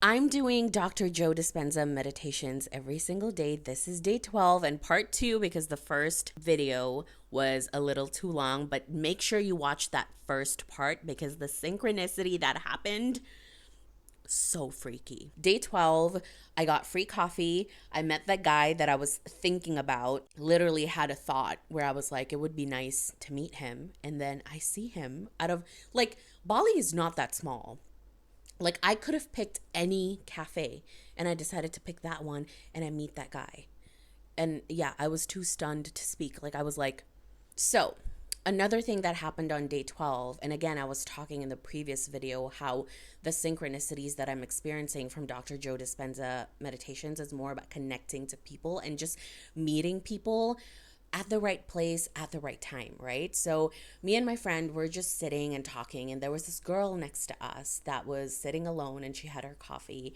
I'm doing Dr. Joe Dispenza meditations every single day. This is day 12 and part 2 because the first video was a little too long, but make sure you watch that first part because the synchronicity that happened, so freaky. Day 12, I got free coffee. I met that guy that I was thinking about. Literally had a thought where I was like, it would be nice to meet him. And then I see him out of, like, Bali is not that small. Like, I could have picked any cafe and I decided to pick that one and I meet that guy. And yeah, I was too stunned to speak. Like, I was like, so another thing that happened on day 12, and again, I was talking in the previous video how the synchronicities that I'm experiencing from Dr. Joe Dispenza meditations is more about connecting to people and just meeting people at the right place at the right time, right? So me and my friend were just sitting and talking, and there was this girl next to us that was sitting alone and she had her coffee,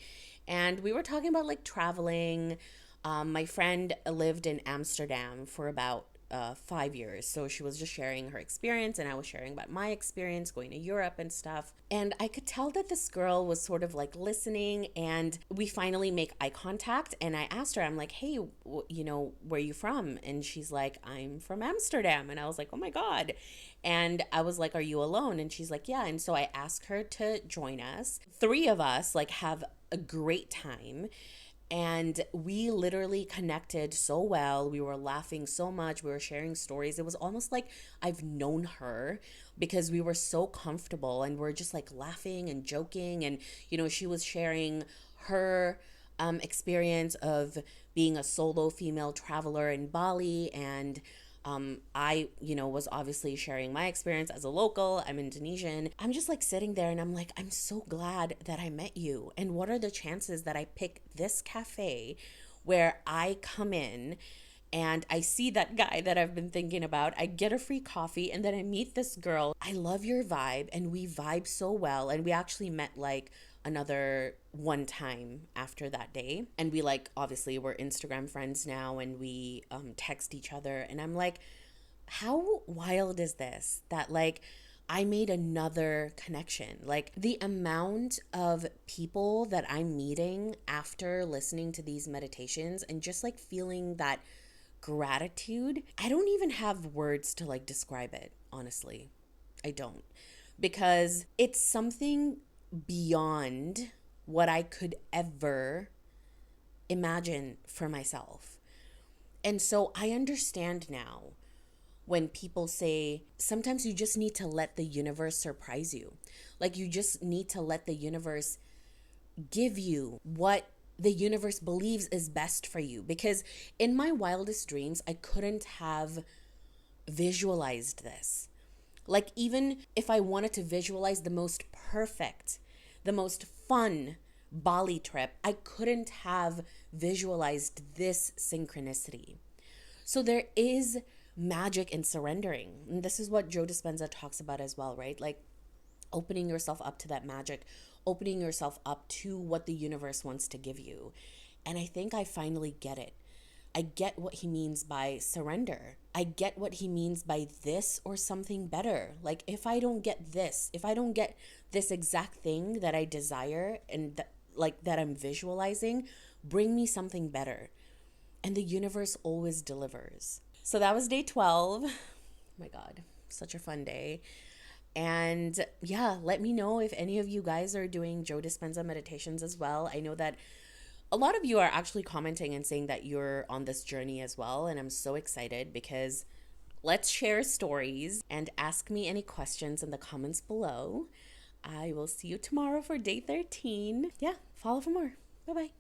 and we were talking about like traveling. My friend lived in Amsterdam for about 5 years. So she was just sharing her experience, and I was sharing about my experience going to Europe and stuff. And I could tell that this girl was sort of like listening, and we finally make eye contact. And I asked her, I'm like, hey, where are you from? And she's like, I'm from Amsterdam. And I was like, oh my God. And I was like, are you alone? And she's like, yeah. And so I asked her to join us. Three of us like have a great time. And we literally connected so well. We were laughing so much. We were sharing stories. It was almost like I've known her because we were so comfortable and we're just like laughing and joking. And, she was sharing her experience of being a solo female traveler in Bali. And I was obviously sharing my experience as a local. I'm Indonesian. I'm just like sitting there and I'm like, I'm so glad that I met you. And what are the chances that I pick this cafe where I come in and I see that guy that I've been thinking about. I get a free coffee and then I meet this girl. I love your vibe and we vibe so well. And we actually met like another one time after that day. And we like obviously we're Instagram friends now and we text each other. And I'm like, how wild is this that like I made another connection? Like the amount of people that I'm meeting after listening to these meditations and just like feeling that gratitude. I don't even have words to like describe it, honestly. I don't. Because it's something beyond what I could ever imagine for myself. And so I understand now when people say sometimes you just need to let the universe surprise you. Like you just need to let the universe give you what the universe believes is best for you. Because in my wildest dreams, I couldn't have visualized this. Like, even if I wanted to visualize the most perfect, the most fun Bali trip, I couldn't have visualized this synchronicity. So there is magic in surrendering. And this is what Joe Dispenza talks about as well, right? Like opening yourself up to that magic, opening yourself up to what the universe wants to give you. And I think I finally get it. I get what he means by surrender. I get what he means by this or something better. Like if I don't get this, if I don't get this exact thing that I desire and that I'm visualizing, bring me something better. And the universe always delivers. So that was day 12. Oh my God, such a fun day. And yeah, let me know if any of you guys are doing Joe Dispenza meditations as well. I know that a lot of you are actually commenting and saying that you're on this journey as well. And I'm so excited because let's share stories and ask me any questions in the comments below. I will see you tomorrow for day 13. Yeah, follow for more. Bye bye.